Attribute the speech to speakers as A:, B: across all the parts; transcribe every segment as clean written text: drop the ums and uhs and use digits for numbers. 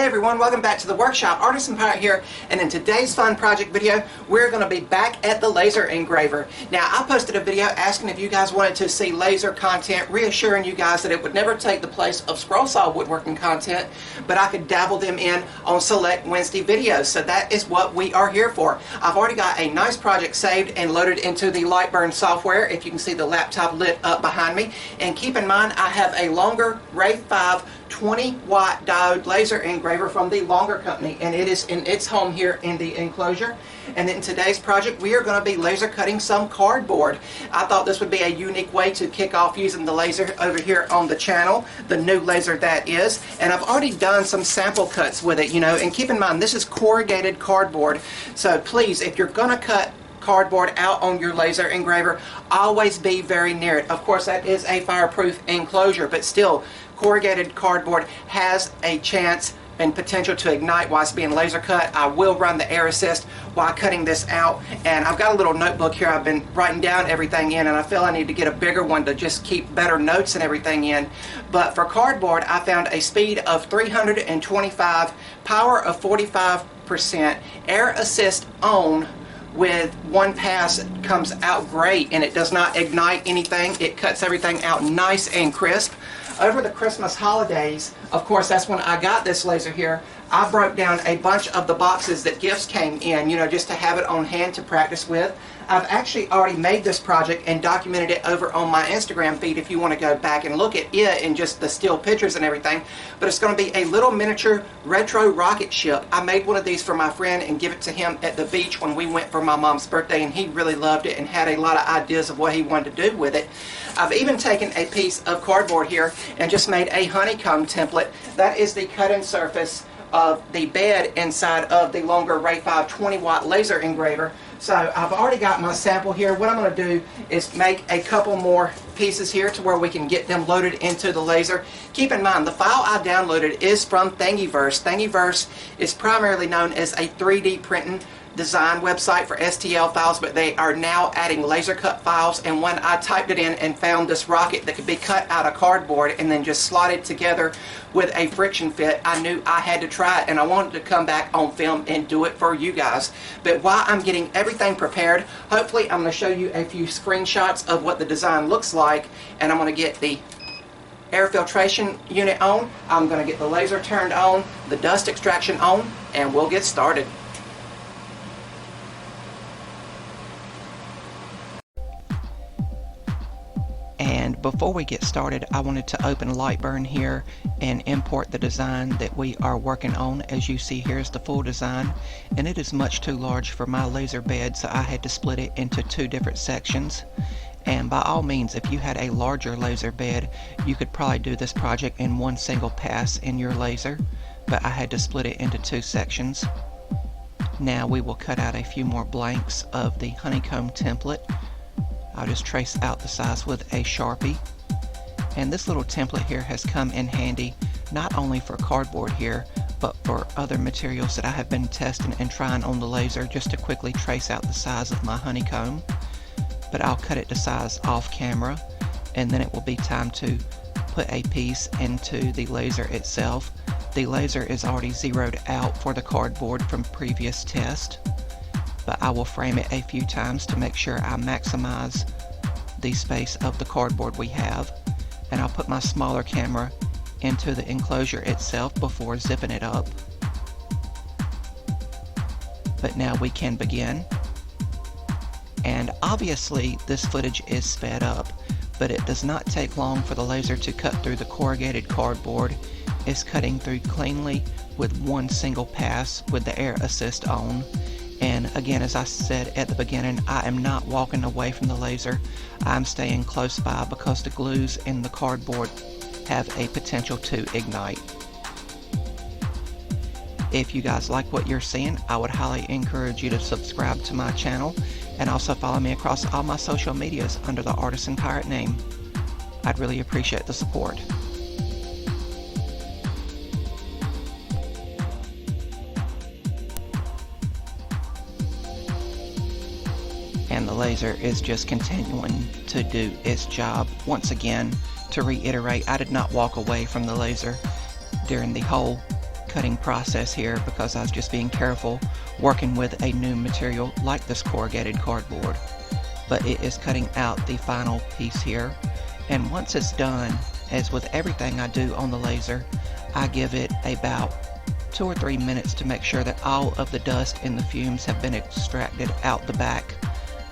A: everyone, welcome back to the workshop. Artisan Pirate here, and in today's fun project video, we're going to be back at the laser engraver. Now, I posted a video asking if you guys wanted to see laser content, reassuring you guys that it would never take the place of scroll saw woodworking content, but I could dabble them in on select Wednesday videos. So that is what we are here for. I've already got a nice project saved and loaded into the Lightburn software, if you can see the laptop lit up behind me. And keep in mind, I have a Longer Ray5 20-watt diode laser engraver from the Longer company, and it is in its home here in the enclosure. And in today's project, we are going to be laser cutting some cardboard. I thought this would be a unique way to kick off using the laser over here on the channel, the new laser that is. And I've already done some sample cuts with it, you know, and keep in mind, this is corrugated cardboard. So please, if you're going to cut cardboard out on your laser engraver, always be very near it. Of course, that is a fireproof enclosure, but still, corrugated cardboard has a chance and potential to ignite while it's being laser cut. I will run the air assist while cutting this out, and I've got a little notebook here I've been writing down everything in, and I feel I need to get a bigger one to just keep better notes and everything in. But for cardboard, I found a speed of 325, power of 45%, air assist on with one pass comes out great, and it does not ignite anything. It cuts everything out nice and crisp. Over the Christmas holidays, of course, that's when I got this laser here. I broke down a bunch of the boxes that gifts came in, you know, just to have it on hand to practice with. I've actually already made this project and documented it over on my Instagram feed if you want to go back and look at it and just the still pictures and everything. But it's going to be a little miniature retro rocket ship. I made one of these for my friend and give it to him at the beach when we went for my mom's birthday, and he really loved it and had a lot of ideas of what he wanted to do with it. I've even taken a piece of cardboard here and just made a honeycomb template. That is the cut-in surface of the bed inside of the Longer Ray5 20-watt laser engraver. So I've already got my sample here. What I'm going to do is make a couple more pieces here to where we can get them loaded into the laser. Keep in mind, the file I downloaded is from Thingiverse. Thingiverse is primarily known as a 3D printing design website for STL files, but they are now adding laser cut files, and when I typed it in and found this rocket that could be cut out of cardboard and then just slotted together with a friction fit, I knew I had to try it, and I wanted to come back on film and do it for you guys. But while I'm getting everything prepared, hopefully I'm going to show you a few screenshots of what the design looks like, and I'm going to get the air filtration unit on, I'm going to get the laser turned on, the dust extraction on, and we'll get started. And before we get started, I wanted to open Lightburn here and import the design that we are working on. As you see, here's the full design, and it is much too large for my laser bed, so I had to split it into two different sections. And by all means, if you had a larger laser bed, you could probably do this project in one single pass in your laser, but I had to split it into two sections. Now we will cut out a few more blanks of the honeycomb template. I'll just trace out the size with a Sharpie. And this little template here has come in handy not only for cardboard here, but for other materials that I have been testing and trying on the laser, just to quickly trace out the size of my honeycomb. But I'll cut it to size off camera, and then it will be time to put a piece into the laser itself. The laser is already zeroed out for the cardboard from previous test, but I will frame it a few times to make sure I maximize the space of the cardboard we have. And I'll put my smaller camera into the enclosure itself before zipping it up. But now we can begin. And obviously this footage is sped up, but it does not take long for the laser to cut through the corrugated cardboard. It's cutting through cleanly with one single pass with the air assist on. And again, as I said at the beginning, I am not walking away from the laser. I'm staying close by because the glues in the cardboard have a potential to ignite. If you guys like what you're seeing, I would highly encourage you to subscribe to my channel and also follow me across all my social medias under the Artisan Pirate name. I'd really appreciate the support. And the laser is just continuing to do its job. Once again, to reiterate, I did not walk away from the laser during the whole cutting process here because I was just being careful working with a new material like this corrugated cardboard. But it is cutting out the final piece here, and once it's done, as with everything I do on the laser, I give it about 2 or 3 minutes to make sure that all of the dust and the fumes have been extracted out the back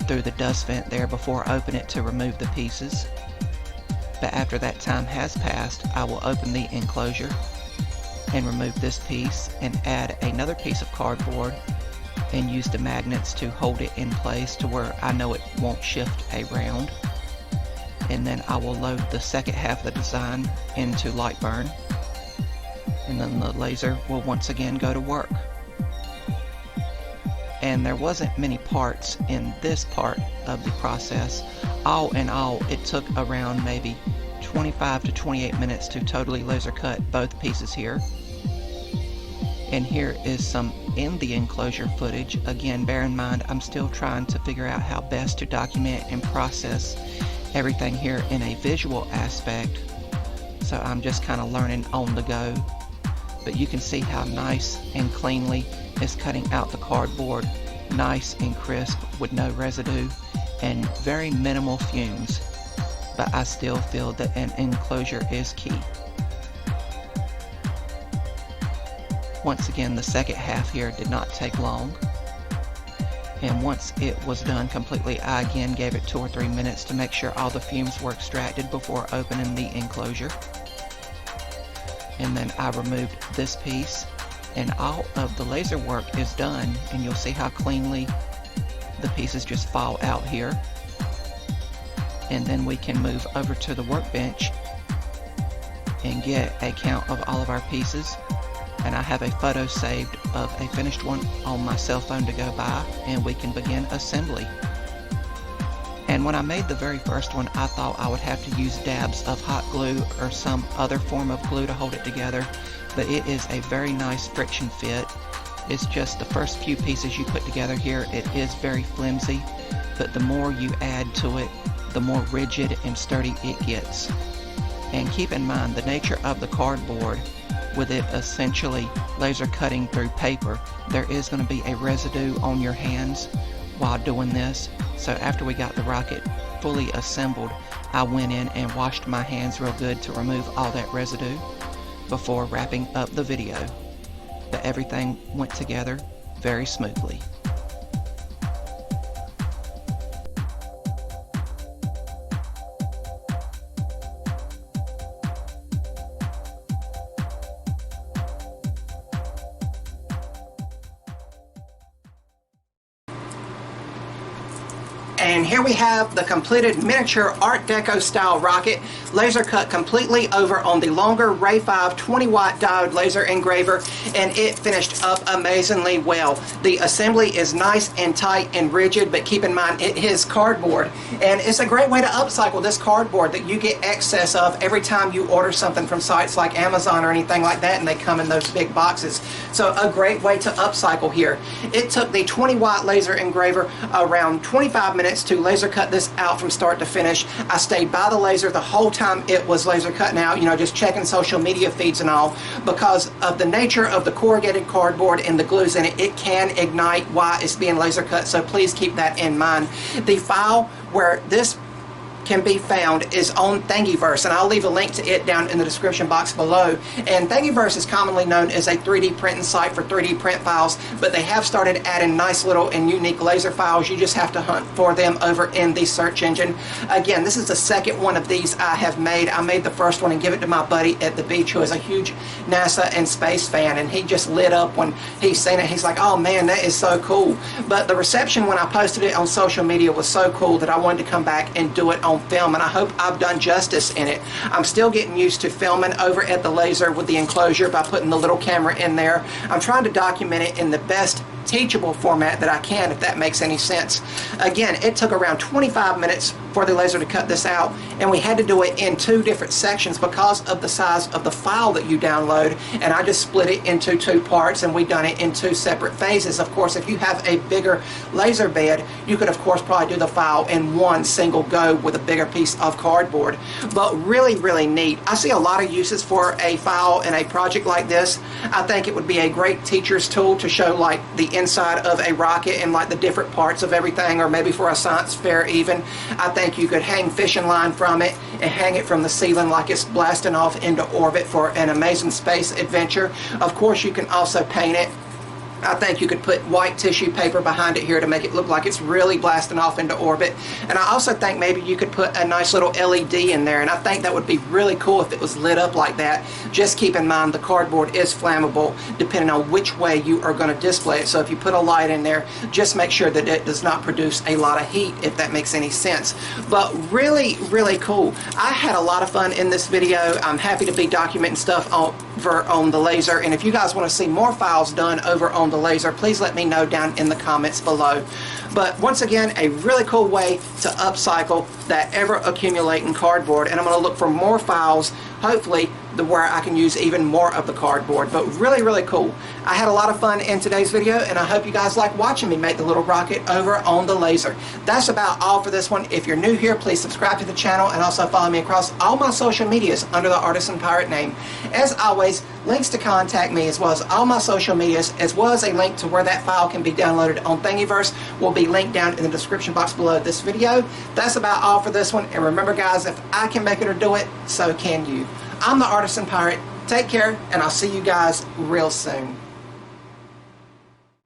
A: through the dust vent there before I open it to remove the pieces. But after that time has passed, I will open the enclosure and remove this piece and add another piece of cardboard and use the magnets to hold it in place to where I know it won't shift around. And then I will load the second half of the design into light burn, and then the laser will once again go to work. And there wasn't many parts in this part of the process. All in all, it took around maybe 25 to 28 minutes to totally laser cut both pieces here. And here is some in the enclosure footage. Again, bear in mind, I'm still trying to figure out how best to document and process everything here in a visual aspect. So I'm just kind of learning on the go. But you can see how nice and cleanly it's cutting out the cardboard, nice and crisp with no residue and very minimal fumes. But I still feel that an enclosure is key. Once again, the second half here did not take long. And once it was done completely, I again gave it 2 or 3 minutes to make sure all the fumes were extracted before opening the enclosure. And then I removed this piece, and all of the laser work is done, and you'll see how cleanly the pieces just fall out here. And then we can move over to the workbench and get a count of all of our pieces. And I have a photo saved of a finished one on my cell phone to go by, and we can begin assembly. And when I made the very first one, I thought I would have to use dabs of hot glue or some other form of glue to hold it together, but it is a very nice friction fit. It's just the first few pieces you put together here, it is very flimsy, but the more you add to it, the more rigid and sturdy it gets. And keep in mind the nature of the cardboard, with it essentially laser cutting through paper, there is going to be a residue on your hands while doing this. So after we got the rocket fully assembled, I went in and washed my hands real good to remove all that residue before wrapping up the video. But everything went together very smoothly. And here we have the completed miniature Art Deco style rocket, laser cut completely over on the Longer Ray5 20-watt diode laser engraver, and it finished up amazingly well. The assembly is nice and tight and rigid, but keep in mind it is cardboard, and it's a great way to upcycle this cardboard that you get excess of every time you order something from sites like Amazon or anything like that, and they come in those big boxes. So a great way to upcycle here. It took the 20-watt laser engraver around 25 minutes to laser cut this out from start to finish. I stayed by the laser the whole time it was laser cutting out, you know, just checking social media feeds and all, because of the nature of the corrugated cardboard and the glues in it. It can ignite while it's being laser cut, so please keep that in mind. The file where this can be found is on Thingiverse, and I'll leave a link to it down in the description box below. And Thingiverse is commonly known as a 3D printing site for 3D print files, but they have started adding nice little and unique laser files. You just have to hunt for them over in the search engine. Again, this is the second one of these I have made. I made the first one and give it to my buddy at the beach who is a huge NASA and space fan, and he just lit up when he seen it. He's like, oh man, that is so cool. But the reception when I posted it on social media was so cool that I wanted to come back and do it on film, and I hope I've done justice in it. I'm still getting used to filming over at the laser with the enclosure by putting the little camera in there. I'm trying to document it in the best teachable format that I can, if that makes any sense. Again, it took around 25 minutes for the laser to cut this out, and we had to do it in 2 different sections because of the size of the file that you download, and I just split it into 2 parts, and we done it in 2 separate phases. Of course, if you have a bigger laser bed, you could of course probably do the file in one single go with a bigger piece of cardboard. But really neat. I see a lot of uses for a file in a project like this. I think it would be a great teacher's tool to show like the inside of a rocket and like the different parts of everything, or maybe for a science fair even. I think you could hang fishing line from it and hang it from the ceiling like it's blasting off into orbit for an amazing space adventure. Of course, you can also paint it. I think you could put white tissue paper behind it here to make it look like it's really blasting off into orbit. And I also think maybe you could put a nice little LED in there, and I think that would be really cool if it was lit up like that. Just keep in mind the cardboard is flammable depending on which way you are going to display it. So if you put a light in there, just make sure that it does not produce a lot of heat, if that makes any sense. But really cool. I had a lot of fun in this video. I'm happy to be documenting stuff over on the laser, and if you guys want to see more files done over on the laser, please let me know down in the comments below. But once again, a really cool way to upcycle that ever accumulating cardboard, and I'm going to look for more files, hopefully where I can use even more of the cardboard. But really cool. I had a lot of fun in today's video, and I hope you guys like watching me make the little rocket over on the laser. That's about all for this one. If you're new here, please subscribe to the channel and also follow me across all my social medias under the Artisan Pirate name. As always, links to contact me as well as all my social medias, as well as a link to where that file can be downloaded on Thingiverse, will be linked down in the description box below this video. That's about all for this one, and remember guys, if I can make it or do it, so can you. I'm the Artisan Pirate. Take care, and I'll see you guys real soon.